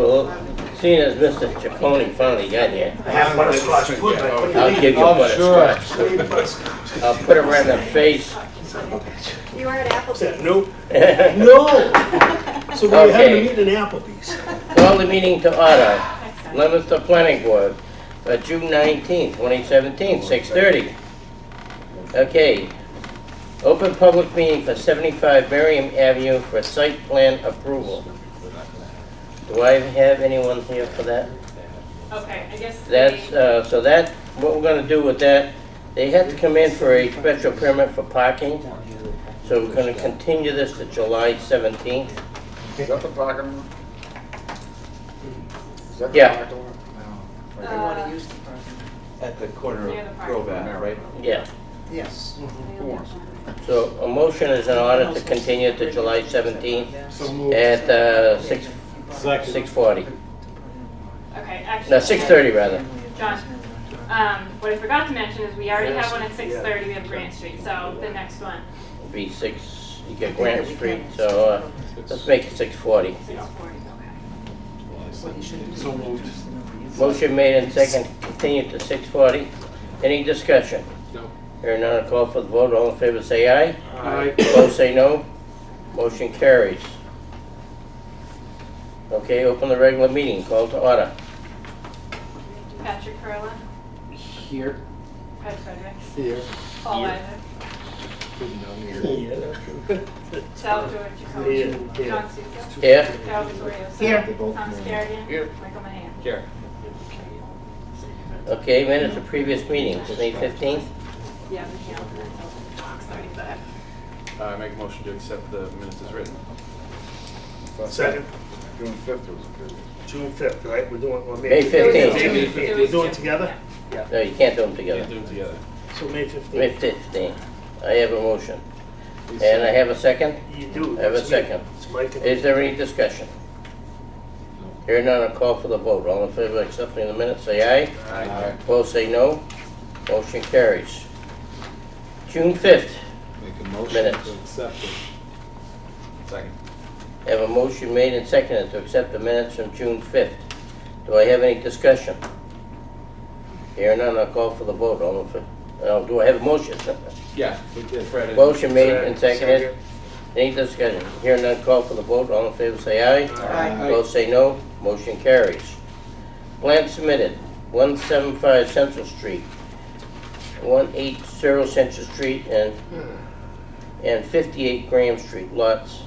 Well, seeing as Mr. Ciccone finally got here, I have butterscotch pudding. I'll give you butterscotch. I'll put it right in the face. You were at Applebee's. Nope. No. So we're having a Okay. meeting in Applebee's. Call the meeting to order. Leominster Planning Board for June 19th, 2017, 6:30. Okay. Open public meeting for 75 Merriam Avenue for site plan approval. Do I have anyone here for that? Okay, I guess That's, so that, what we're gonna do with that, they have to come in for a special permit for parking. So we're gonna continue this to July 17th. Is that the parking lot? Is that the Yeah. parking lot? They want to use the parking. At the corner Near the of parking Grove lot. Ave, right? Yeah. Yes. Who wants? So a motion is in order to continue to July 17th So moved. at 6:40. Okay, actually. No, 6:30 rather. John, what I forgot to mention is we already have one at 6:30, we have Grant Street, so the next one, Be 6, you get Grant Street, so let's make it 6:40. 6:40, okay. So moved. Motion made and second, continue to 6:40. Any discussion? No. Hearing none, I'll call for the vote. All in favor say aye. Aye. Opposed say no. Motion carries. Okay, open the regular meeting. Call to order. Patrick Perla, Here. Fred Fredericks, Here. Paul Weiser, Salvatore Giacomo, Here. John Souza, Here. Carol Vittorioso, Here. Thomas Carrigan, Here. Michael Mahan. Here. Okay, minutes of previous meetings, May 15th. Yeah, we have until 6:35. I make a motion to accept the minutes as written. Second. June 5th was the previous. June 5th, right? We're doing, well, May 15th. We're doing together? No, you can't do them Can't together. do them together. So May 15th. May 15th. I have a motion. And I have a second. You do. I have a It's me. second. It's Mike and Is there any discussion? Hearing none, I'll call for the vote. All in favor of accepting the minutes, say aye. Aye. Opposed, say no. Motion carries. June 5th. Make a motion Minutes. to accept it. Second. I have a motion made and seconded to accept the minutes from June 5th. Do I have any discussion? Hearing none, I'll call for the vote. All in favor? Do I have a motion? Yeah, we did. Fred and- Motion made Fred. and seconded. Any discussion? Hearing none, call for the vote. All in favor, say aye. Aye. Opposed, say no. Motion carries. Plan submitted, 175 Central Street, 180 Central Street, and 58 Graham Street, lots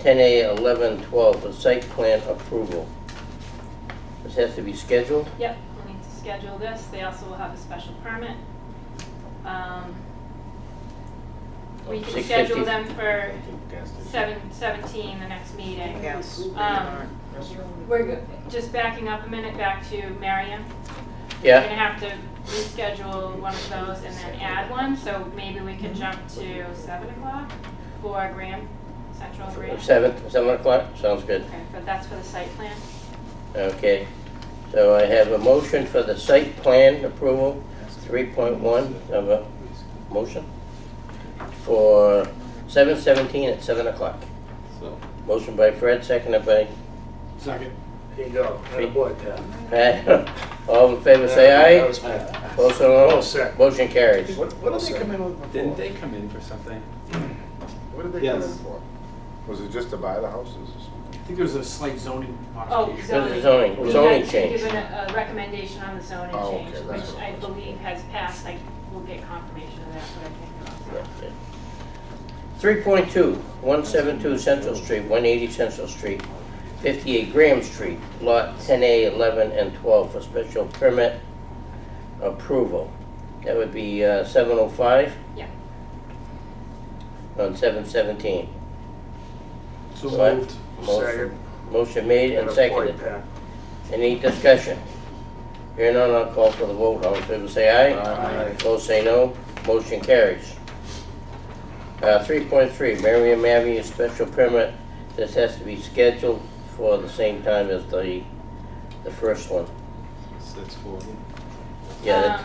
10A, 11, 12, for site plan approval. This has to be scheduled. Yep, we'll need to schedule this. They also will have a special permit. We can 6:50. schedule them for 7/17, the next meeting. Yes. We're just backing up a minute back to Marion. We're Yeah, gonna have to reschedule one of those and then add one, so maybe we could jump to 7 o'clock for Graham, Central Graham. 7 o'clock, sounds good. Okay, but that's for the site plan. Okay, so I have a motion for the site plan approval, 3.1 of a motion for 7/17 at 7 o'clock. So, Motion by Fred, seconded by Second. Here you go. Attaboy, Pat. Pat. All in favor say aye. That was Pat. Opposed, say no. All set. Motion carries. What did they come in with before? didn't they come in for something? What did they come in Yes. for? Was it just to buy the houses? I think there was a slight zoning Oh, modification. zoning. We Zoning had change. given a recommendation on the zoning Oh, change, okay, that's which what I it was. believe has passed. I will get confirmation of that, but I think they're all set. 3.2, 172 Central Street, 180 Central Street, 58 Graham Street, lot 10A, 11, and 12 for special permit approval. That would be 7:05 Yeah. on 7/17. So What? moved. Motion- Motion made and Attaboy, seconded. Pat. Any discussion? Hearing none, I'll call for the vote. All in favor say aye. Aye. Opposed say no. Motion carries. 3.3, Merriam Avenue special permit. This has to be scheduled for the same time as the first one. 6:40. Yeah, that-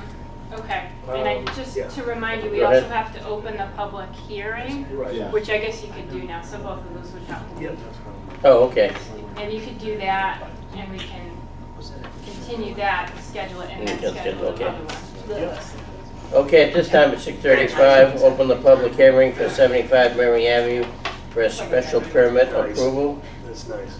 Okay, and I, just yeah. to remind you, we Go also ahead. have to open the public hearing, Right. Yeah. which I guess you could do now, so both of those would have to. Yeah. oh, okay. Maybe you could do that and we can continue that, schedule it, and We then can schedule schedule, another okay. one. Okay, at this time at 6:35, open the public hearing for 75 Mary Avenue for a special permit approval. That's nice.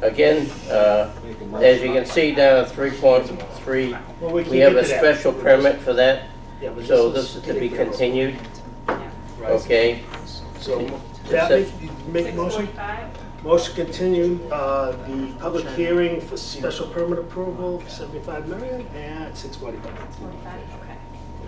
Again, as you can see down at 3.3, Well, we can we have get a to that. special permit for that, Yeah, but so this is to be continued, Right. okay? So, that make a motion? 6:45? Motion continue, the public hearing for special permit approval for 75 Marion at 6:45. 45, okay.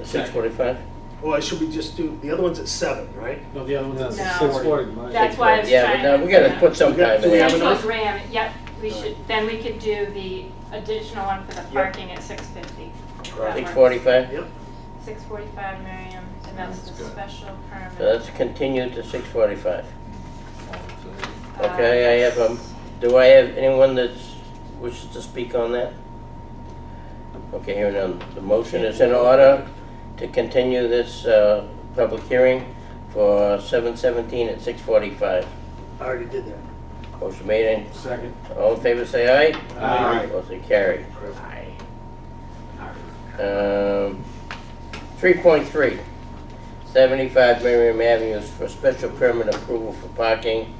6:45? Or should we just do, the other one's at 7, right? No, the other one's at No. 6:40. That's why I was Yeah, trying but to. no, we gotta put some time Do in we have there. Central enough? Graham, yep, we should, then we could do the additional one for the Yep. parking at 6:50. Right. 6:45? Yep. 6:45, Miriam, and that's the That's good. special permit. So that's continued to 6:45. Uh, Okay, do I have anyone that wishes to speak on that? Okay, here none. The motion is in order to continue this public hearing for 7/17 at 6:45. I already did that. Motion made and Second. all in favor say aye. Aye. Motion carried. Perfect. 3.3, 75 Miriam Avenues for special permit approval for parking.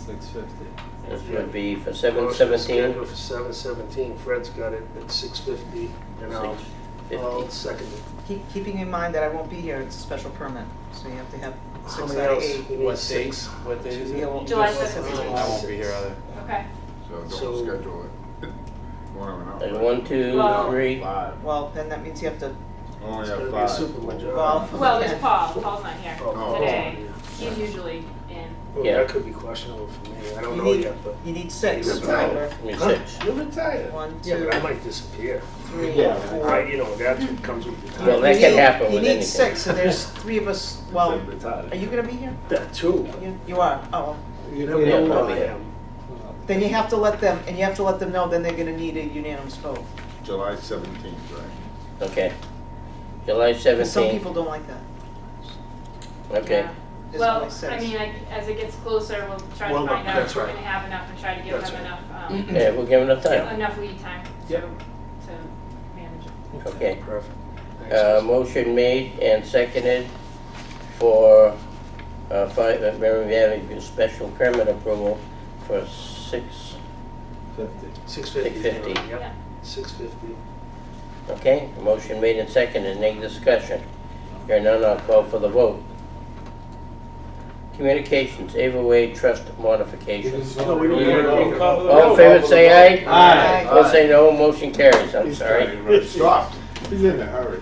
650. This would be for Motion 7/17, scheduled for 7/17. Fred's got it at 6:50, and I'll 6:50. second it. Keeping in mind that I won't be here, it's a special permit, so you have to have How 6 many out of else? 8. We need What date? 6. What date is it? July I 17th. won't be here either. Okay, So So- don't schedule it. One of them out. And 1, 2, Well- 3. 5. Well, then that means you have to, Only It's have gonna be a 5. super majority. well, there's Paul, Paul's not here Oh, today, yeah. he's usually in. Well, Yeah. that could be questionable for me. I don't you know need, yet, but. you need 6, You're remember? Give me Huh? 6. You're retired. 1, Yeah, 2, but I might disappear. 3, Yeah. 4. You know, that's what comes with the Well, time. that can happen You with need anything. 6, and there's 3 of us, well, Said retired. are you gonna be here? That too. You are, oh. You never Yeah, know I'll where be I here. am. Then you have to let them, and you have to let them know, then they're gonna need a unanimous vote. July 17th, right? Okay. July 'Cause some 17th. people don't like that. Okay. Yeah. There's Well, only 6. I mean, as it gets closer, we'll try to Well, find out that's if we're right. gonna have enough and try to give That's them right. enough, Yeah, we'll give enough time. enough lead time to Yep. manage it. Okay. Perfect. Thanks. Motion made and seconded for 5 Miriam Avenue special permit approval for 50. 6:50. 6:50. Yeah. Yep, 6:50. Okay, motion made and seconded, any discussion? Here none, I'll call for the vote. Communications, Ava Wade Trust modifications. No, we don't. All in favor say aye. Aye. Opposed say no, motion carries, I'm He's sorry. trying to stop. He's in a hurry.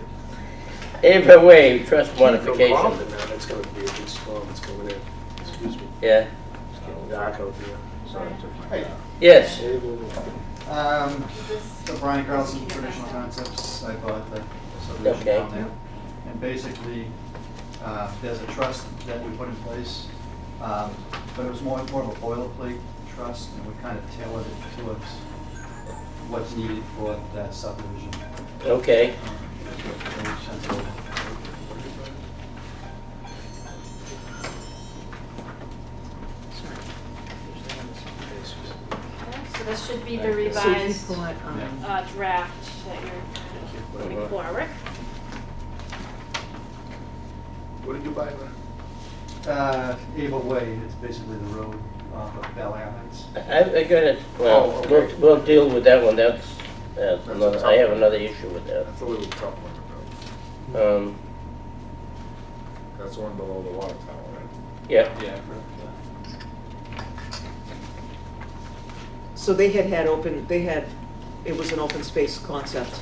Ava Wade Trust Keep them modification. confident now, that's gonna be a big storm that's coming in. Excuse me. Yeah, It's getting dark out there. Sorry, I took my Hey. time. yes, So Brian Carlson, Traditional Concepts, I bought the subdivision Okay. down there. And basically, there's a trust that we put in place, but it was more of a boilerplate trust, and we kind of tailored it towards what's needed for that subdivision. okay. So we sent it over. So this should be the So if revised you put, draft that you're putting forward. What did you buy there? Ava Way, it's basically the road off of Bel Air Heights. I got it, well, Oh, okay. we'll deal with that one, that's, That's a another- tough I have one. another issue with that. That's a little tough one to That's the one below the water tower, right? Yeah, Yeah. So they had open, it was an open space concept.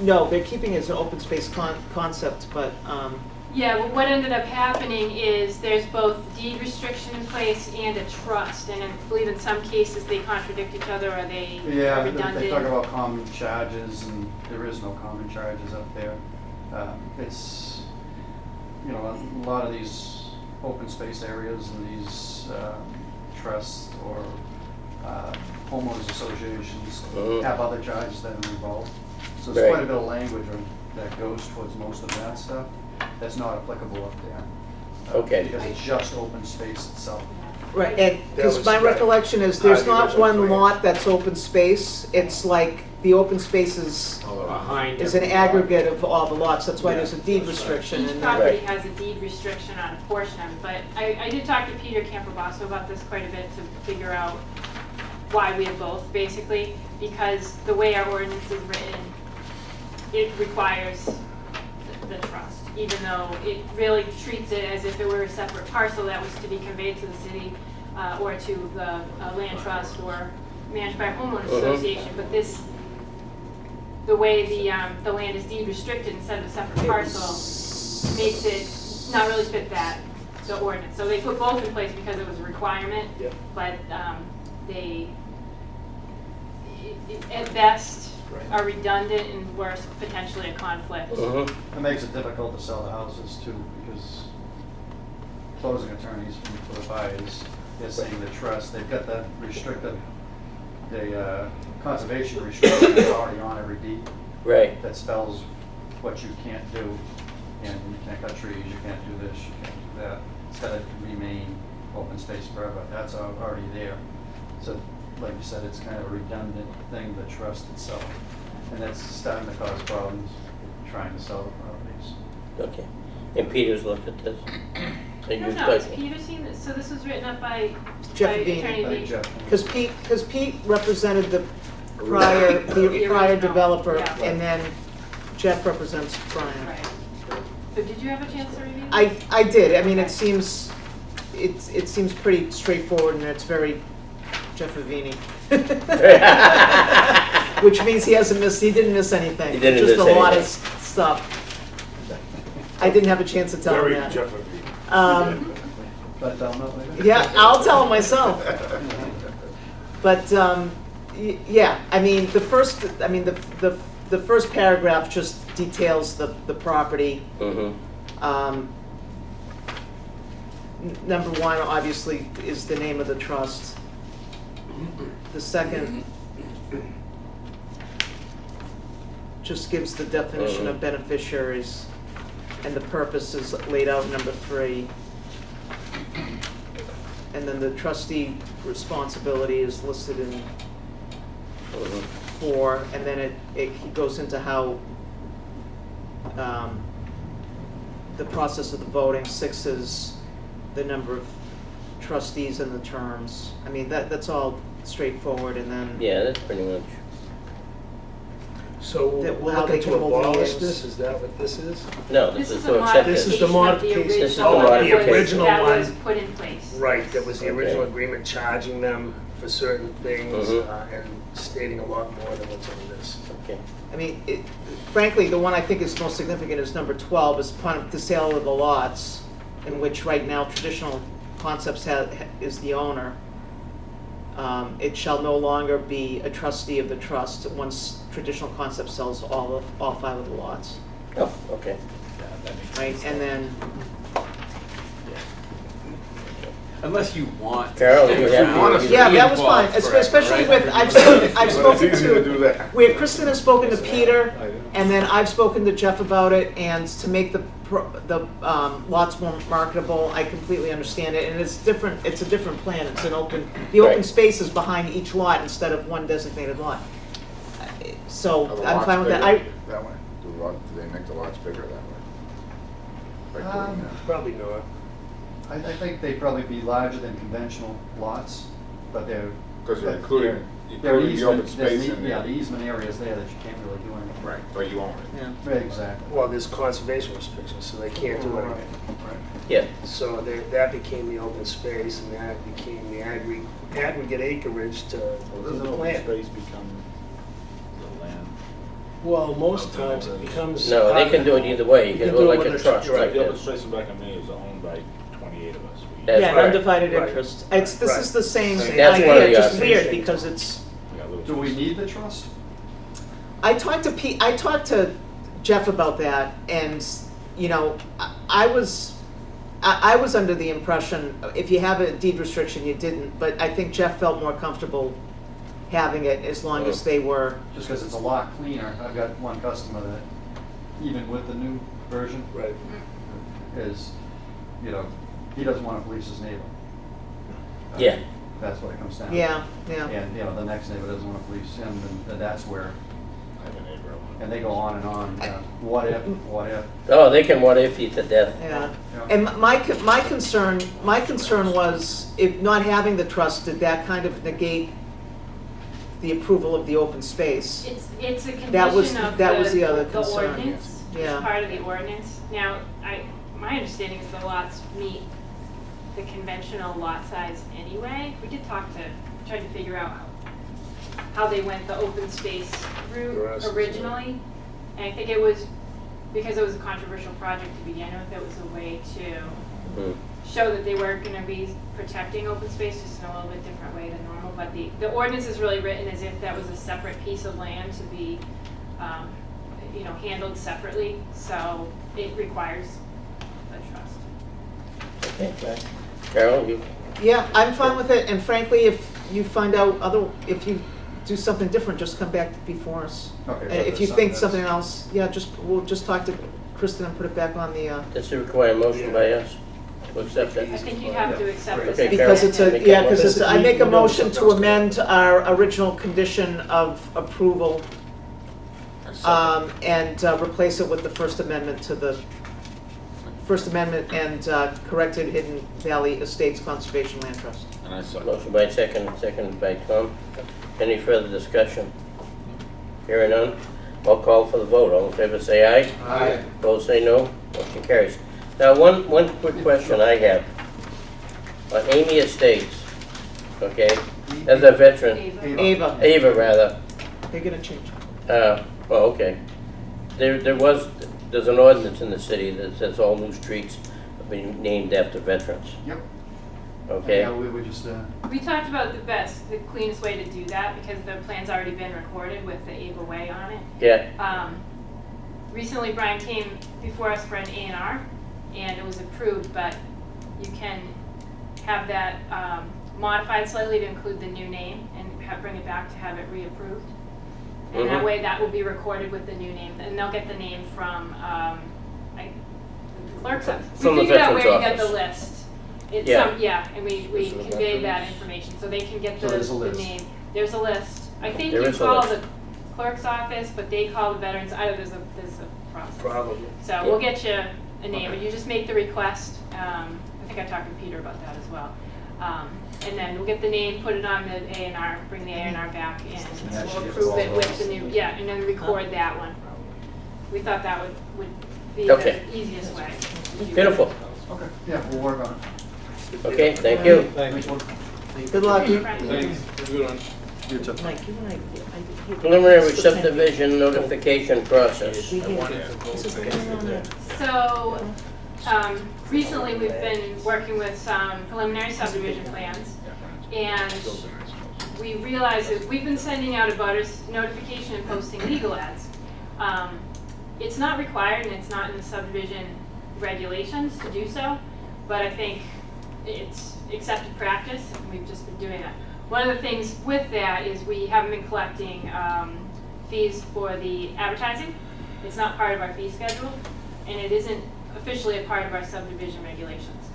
No, they're keeping it as an open space concept, but, Yeah, well, what ended up happening is there's both deed restriction in place and a trust, and I believe in some cases they contradict each other or they Yeah, are they talk redundant. about common charges, and there is no common charges up there. It's, you know, a lot of these open space areas and these trusts or homeowners associations Mhm. have other charges that are involved. So Right. there's quite a bit of language that goes towards most of that stuff that's not applicable up there. Okay. Because it's just open space itself. Right, and, That because was my right. recollection is, there's The not original one plan. lot that's open space, it's like, the open space is Behind. an every lot. aggregate of all the lots, that's why Yeah, there's a deed that's right. restriction, Each and then, property Right. has a deed restriction on a portion of it, but I did talk to Peter Campobasso about this quite a bit to figure out why we have both, basically, because the way our ordinance is written, it requires the trust, even though it really treats it as if it were a separate parcel that was to be conveyed to the city, or to the land trust, or managed by a homeowners association, but this, the way the land is deed restricted instead of a separate parcel, makes it not really fit the ordinance. So they put both in place because it was a requirement, Yep. but they, at best, Right. are redundant and worse, potentially a conflict. Mhm. It makes it difficult to sell the houses too, because closing attorneys for the buyers, they're saying the trust, they've got that restrictive, the conservation restriction that's already on every deed Right. that spells what you can't do, and you can't cut trees, you can't do this, you can't do that. It's gotta remain open space forever, that's already there. So, like you said, it's kind of a redundant thing, the trust itself, and that's starting to cause problems trying to sell the properties. Okay. And Peter's looked at this? I don't know, has Peter seen this? So this was written up by Jeff by Veen. Attorney Like Veen? Jeff. because Pete represented the prior, the The prior original, developer, yeah. and then Jeff represents Brian. Right. So did you have a chance to review? I did, I mean, Okay. it seems pretty straightforward, and it's very Jeff Avini. Which means he didn't miss anything. He didn't Just miss a lot of anything. stuff. I didn't have a chance to tell him Very that. Jefferson. But tell them that later. Yeah, I'll tell him myself. But, yeah, I mean, the first paragraph just details the property. Mhm. Number one, obviously, is the name of the trust. The second just gives the definition of beneficiaries, and the purpose is laid out in number 3. And then the trustee responsibility is listed in 4, and then it goes into how the process of the voting. 6 is the number of trustees and the terms. I mean, that's all straightforward, and then Yeah, that's pretty much. So That- we're how they looking can to hold abolish meetings. this, is that what this is? No, This this is is a to accept This it. is the modification modification. This is the of modification. The original that one. was put in place. Right, that was the Okay. original agreement charging them for certain things Mhm. and stating a lot more than what's on this. Okay. I mean, frankly, the one I think is most significant is number 12, is upon the sale of the lots, in which right now Traditional Concepts is the owner. It shall no longer be a trustee of the trust once Traditional Concepts sells all 5 of the lots, Oh, okay. right? And then, Unless you want. Carol, you have want to- yeah, be that was fine, involved forever, especially right? with, I've spoken It's easy to do to, that. where Kristen has spoken to Peter, I know. and then I've spoken to Jeff about it, and to make the lots more marketable, I completely understand it, and it's different, it's a different plan, it's an open, the open Right. space is behind each lot instead of one designated lot. So, Are the I'm lots fine with that. bigger That way? Do they make the lots bigger that way? Like doing that? Probably not. I think they'd probably be larger than conventional lots, but they're. Because you're including they're the open easement- space in Yeah, the there. easement areas there that you can't really do anything. Right, but you own it. Yeah. Right, exactly. Well, there's conservation restrictions, so they can't do anything. Yeah. So that became the open space, and that became the aggregate acreage to the plant. space become the land? Well, most times it becomes. No, they can do it either way. You can do it like a with trust, you're right, like The open this. space in back of me is owned by 28 of us. That's Yeah, correct. undivided Right. interest. This Right. is the same That's one of idea, the just options. weird, because it's, We got little Do we space. need the trust? I talked to Jeff about that, and, you know, I was under the impression, if you have a deed restriction, you didn't, but I think Jeff felt more comfortable having it as long as they were, Just because it's a lot cleaner. I've got one customer that, even with the new version, Right. is, you know, he doesn't want to police his neighbor. Yeah. That's what it comes down to. Yeah. And, you know, the next neighbor doesn't want to police him, and that's where, I have a neighbor. and they go on and on, what if, Oh, they can what if you to death. Yeah. Yeah. And my concern was, if not having the trust, did that kind of negate the approval of the open space? It's a That was- condition of that was the other the concern. ordinance. Yeah. It's part of the ordinance. Now, my understanding is the lots meet the conventional lot size anyway. We did tried to figure out how they went the open space route originally. And I think it was, because it was a controversial project to begin with, it was a way to Mhm. show that they were gonna be protecting open space just in a little bit different way than normal. But the ordinance is really written as if that was a separate piece of land to be, handled separately. So it requires a trust. Okay. Carol, you, Yeah, I'm fine with it, and frankly, if you find out if you do something different, just come back before us. Okay, And so if there's you something think that's- something else, yeah, we'll just talk to Kristen and put it back on the, does it require a motion by us to accept that? I think you have to accept it. Okay, because Carol, it's a, make a yeah, because motion. I make a motion to amend our original condition of approval, and replace it with the First Amendment and corrected Hidden Valley Estates Conservation Land Trust. And I saw. Motion by second by Tom. Any further discussion? Hearing none, I'll call for the vote. All in favor say aye. Aye. Opposed say no. Motion carries. Now, one quick question I have. On Amy Estates, okay, as a veteran, Ava, Ava rather, they're gonna change. okay. There's an ordinance in the city that says all new streets have been named after veterans, Yep. okay? Yeah, we just, We talked about the cleanest way to do that because the plan's already been recorded with the Ava Way on it. Yeah, Recently, Brian came before us for an A&R, and it was approved, but you can have that modified slightly to include the new name and bring it back to have it reapproved. And that Mhm. way, that will be recorded with the new name, and they'll get the name from the clerk's office. From the We figured out where veterans' you get the office. list. It's Yeah. and we This is the conveyed that veterans. information, so they can get So there's a the list. name. There's a list. I think There you is a call list. the clerk's office, but they call the veterans. There's a process. Probably. So we'll get you a name, and you just make the request. I think I talked to Peter about that as well. And then we'll get the name, put it on the A&R, bring the A&R back, and Yeah, we'll she gets approve all it with those. the new, and then record that one. We thought that would be Okay. the easiest way. to do beautiful. okay, yeah, we'll work on it. Okay, thank you. Thanks. Good luck. it. Right. You too. Mike, you and I. Preliminary subdivision notification process. We I did. wanted to vote This is based going on there. So, recently we've been working with some preliminary subdivision plans, and we realized that we've been sending out a butters notification and posting legal ads. It's not required and it's not in the subdivision regulations to do so, but I think it's accepted practice and we've just been doing that. One of the things with that is we haven't been collecting fees for the advertising. It's not part of our fee schedule, and it isn't officially a part of our subdivision regulations.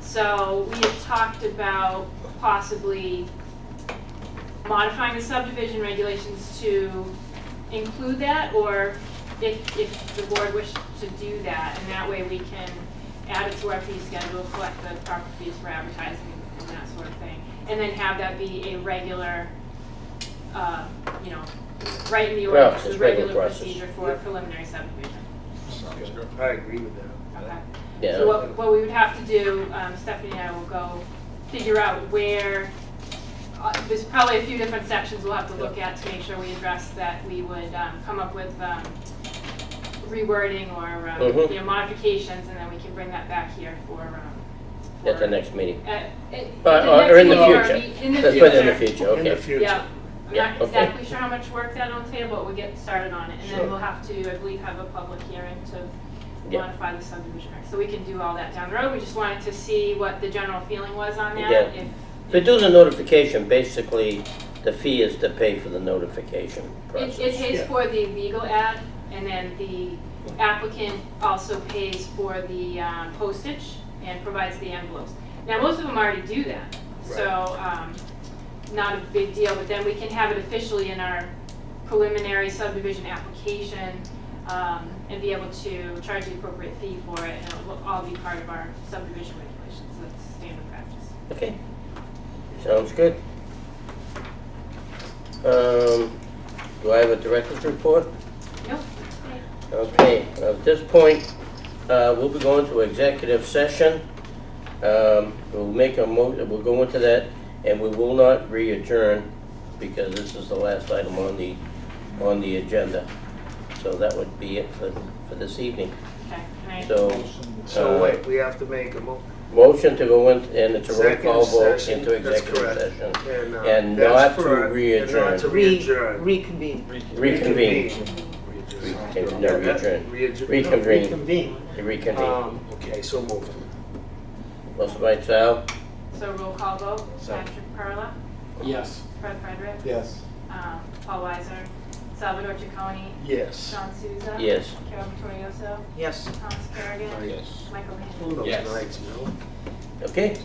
So we had talked about possibly modifying the subdivision regulations to include that, or if the board wished to do that, and that way we can add it to our fee schedule, collect the proper fees for advertising and that sort of thing, and then have that be a regular, right in the Well, ordinance, it's a regular regular process. procedure for a preliminary subdivision. I agree with that. Okay. Yeah. So what we would have to do, Stephanie and I will go figure out where, there's probably a few different sections we'll have to look at to make sure we address that. We would come up with rewording or Mhm. Modifications, and then we can bring that back here for At the next meeting. or in the future. In the Let's future. put it in the future, In the okay. future. Yeah. I'm Yeah, not okay. exactly sure how much work that'll entail, but we'll get started on it. And Sure. then we'll have to, I believe, have a public hearing to Yeah. modify the subdivision regs. So we can do all that down the road. We just wanted to see what the general feeling was on that. Yeah. If To do the notification, basically, the fee is to pay for the notification It process. pays for the legal ad, and then the applicant also pays for the postage and provides the envelopes. Now, most of them already do that, So, not a big deal, but then we can have it officially in our preliminary subdivision application, and be able to charge the appropriate fee for it, and it will all be part of our subdivision regulations. So that's standard practice. Okay, sounds good. Do I have a director's report? Nope. Okay, at this point, we'll be going to executive session. We'll we'll go into that, and we will not re-adjourn because this is the last item on the agenda. So that would be it for this evening. Okay. Right. So wait, we have to make a Motion to go in, and it's a roll call Second vote session, into that's executive correct. session. And not that's to for- re-adjourn. and not to re-adjourn. Reconvene. Reconvene. No, readjourn. Reconvene. Reconvene. Reconvene. Okay, so move. Motion by Sal, So roll call vote. Patrick Perla, Yes. Fred Frederick, Yes. Paul Weiser, Salvador Ciccone, Yes. Sean Souza. yes. Carol Vittorioso, Yes. Thomas Kerrigan, Yes. Michael Mann. One of those Yes. nights, you know? Okay,